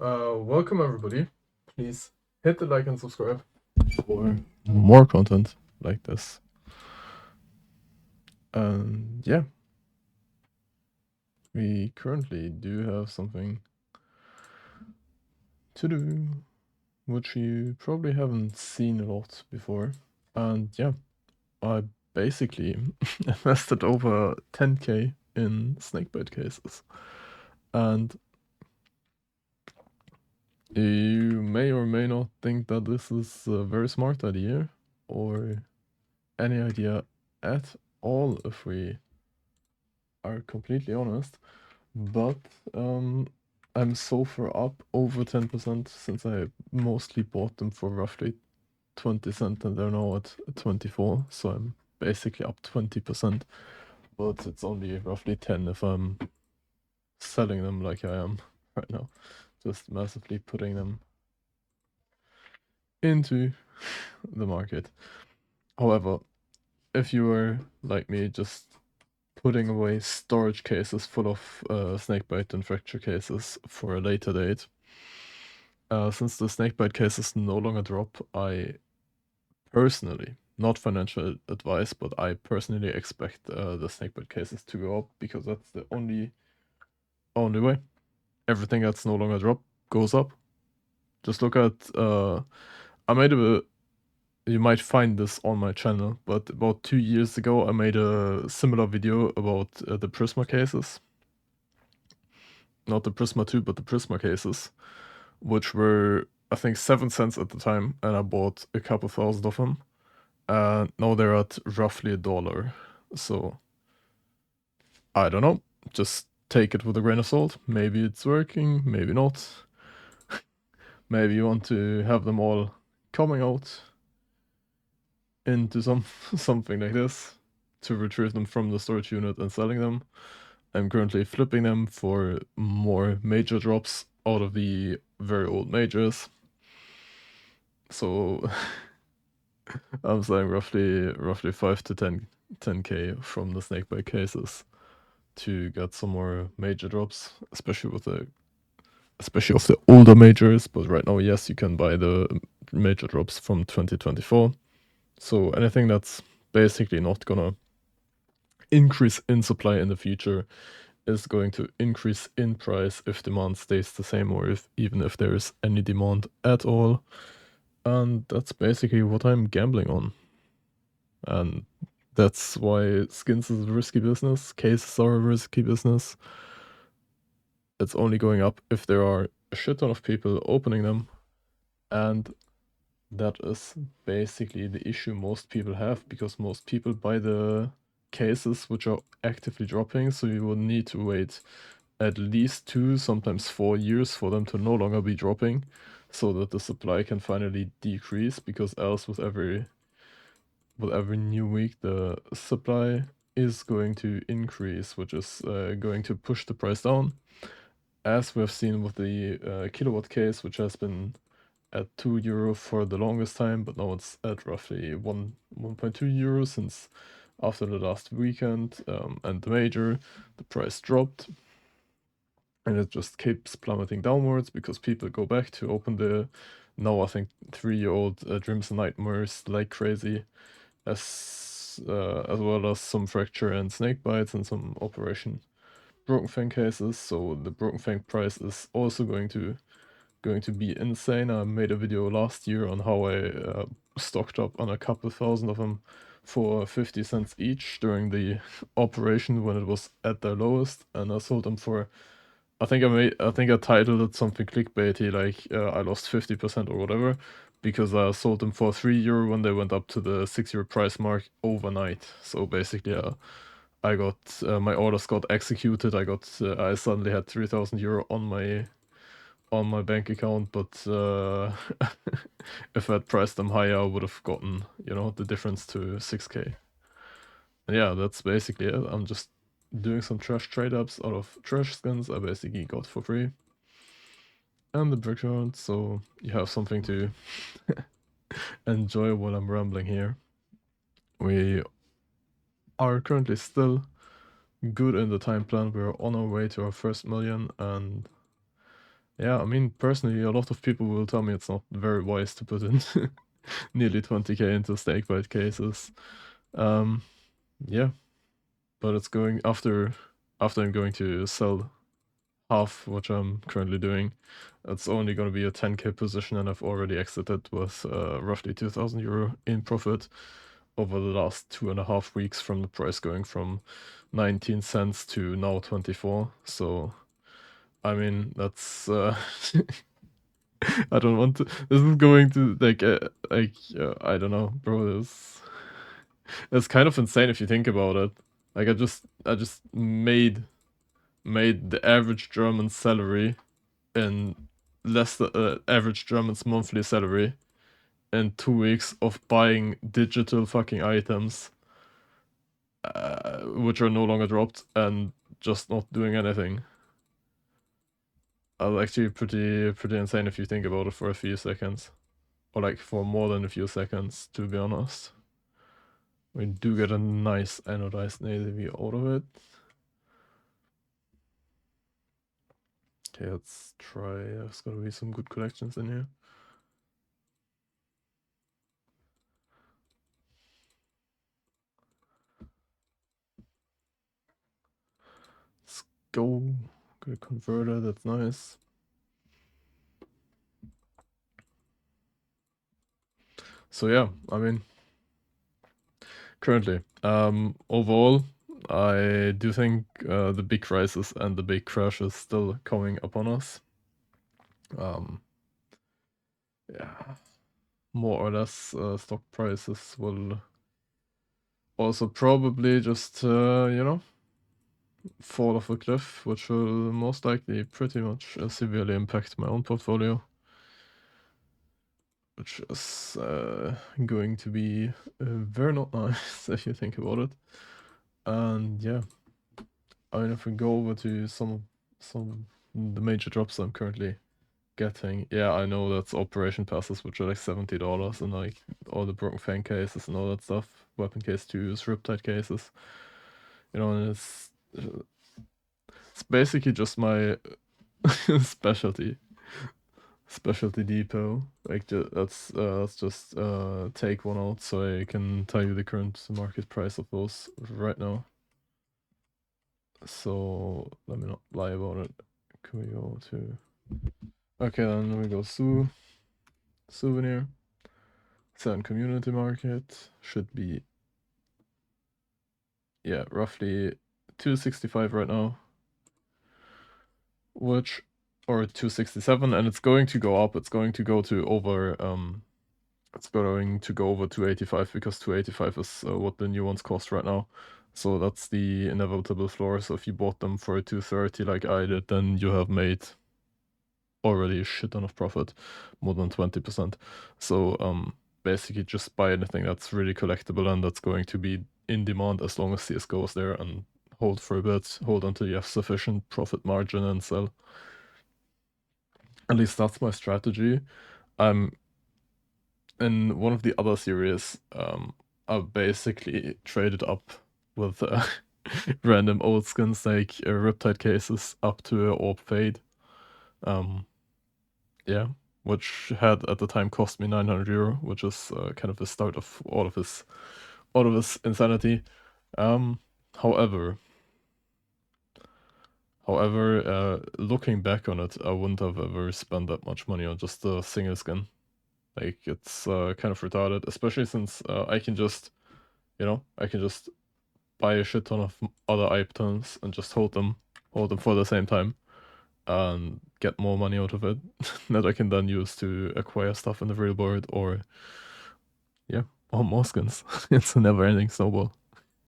Welcome everybody. Please hit the like and subscribe for more content like this. And yeah, we currently do have something to do, which you probably haven't seen a lot before. And yeah, I basically invested over 10k in snakebite cases. And you may or may not think that this is a very smart idea, or any idea at all, if we are completely honest. But I'm so far up over 10% since I mostly bought them for roughly 20 cents and they're now at 24, so I'm basically up 20%, but it's only roughly 10 if I'm selling them like I am right now, just massively putting them into the market. However, if you were like me, just putting away storage cases full of snakebite and fracture cases for a later date, since the snakebite cases no longer drop, I personally, not financial advice, but I personally expect the snakebite cases to go up, because that's the only way. Everything that's no longer drop goes up. Just look at I made a you might find this on my channel, but about 2 years ago I made a similar video about the Prisma cases. Not the Prisma 2, but the Prisma cases, which were, I think, 7 cents at the time, and I bought a couple thousand of them. Now they're at roughly $1. So, I don't know. Just take it with a grain of salt. Maybe it's working, maybe not. Maybe you want to have them all coming out into something like this to retrieve them from the storage unit and selling them. I'm currently flipping them for more major drops out of the very old majors. So I'm saying roughly 5 to 10k from the snakebite cases to get some more major drops, especially of the older majors. But right now, yes, you can buy the major drops from 2024. So anything that's basically not gonna increase in supply in the future is going to increase in price if demand stays the same, or even if there is any demand at all. And that's basically what I'm gambling on. And that's why skins is a risky business, cases are a risky business. It's only going up if there are a shit ton of people opening them, and that is basically the issue most people have, because most people buy the cases which are actively dropping, so you will need to wait at least 2, sometimes 4 years for them to no longer be dropping, so that the supply can finally decrease, because else with every new week the supply is going to increase, which is going to push the price down, as we've seen with the kilowatt case, which has been at €2 for the longest time, but now it's at roughly 1.2 euros since after the last weekend and the major, the price dropped. And it just keeps plummeting downwards because people go back to open the now, I think, 3-year-old Dreams and Nightmares like crazy, as well as some fracture and snake bites and some Operation Broken Fang cases. So the Broken Fang price is also going to be insane. I made a video last year on how I stocked up on a couple thousand of them for 50 cents each during the operation when it was at their lowest, and I sold them for, I think I titled it something clickbaity, like I lost 50% or whatever, because I sold them for €3 when they went up to the €6 price mark overnight. So basically, I got my orders got executed. I suddenly had €3,000 on my bank account, but if I'd priced them higher, I would have gotten, the difference to 6k. And yeah, that's basically it. I'm just doing some trash trade-ups out of trash skins I basically got for free. And the brickyard, so you have something to enjoy while I'm rambling here. We are currently still good in the time plan. We're on our way to our first million, and Yeah, I mean, personally, a lot of people will tell me it's not very wise to put in nearly 20k into snakebite cases. Um, yeah, but it's going after I'm going to sell half what I'm currently doing. It's only going to be a 10k position, and I've already exited with roughly 2,000 euro in profit over the last 2.5 weeks from the price going from 19 cents to now 24. So, I mean, that's I don't want to. This is going to I don't know, bro. It's kind of insane if you think about it. Like I just made the average German salary in less than average German's monthly salary in 2 weeks of buying digital fucking items, which are no longer dropped, and just not doing anything. Actually pretty insane if you think about it for a few seconds. Or like for more than a few seconds, to be honest. We do get a nice anodized navy out of it. Okay, let's try. There's gotta be some good collections in here. Let's go. Get a converter, that's nice. So yeah, I mean, currently, overall, I do think the big crisis and the big crash is still coming upon us. Um, yeah, more or less, stock prices will also probably just, fall off a cliff, which will most likely pretty much severely impact my own portfolio, which is going to be very not nice if you think about it. And yeah, I mean, if we go over to some the major drops I'm currently getting, yeah, I know that's operation passes, which are like $70, and like all the broken fang cases and all that stuff, weapon case 2s, riptide cases, and it's basically just my specialty depot. Like let's just take one out so I can tell you the current market price of those right now. So let me not lie about it. Can we go to? Okay, then we go souvenir. Sand community market should be, yeah, roughly 265 right now, which, or 267, and it's going to go up. It's going to go to over it's going to go over 285 because 285 is what the new ones cost right now. So that's the inevitable floor. So if you bought them for 230 like I did, then you have made already a shit ton of profit, more than 20%. So basically just buy anything that's really collectible and that's going to be in demand as long as CSGO is there, and hold for a bit, hold until you have sufficient profit margin and sell. At least that's my strategy. I'm in one of the other series, I've basically traded up with random old skins like Riptide cases up to Orb Fade. Yeah, which had at the time cost me 900 euro, which is kind of the start of all of his insanity. Um, however, looking back on it, I wouldn't have ever spent that much money on just a single skin. Like it's kind of retarded, especially since I can just, buy a shit ton of other items and just hold them for the same time, and get more money out of it that I can then use to acquire stuff in the real world, or yeah, or more skins. It's a never-ending snowball.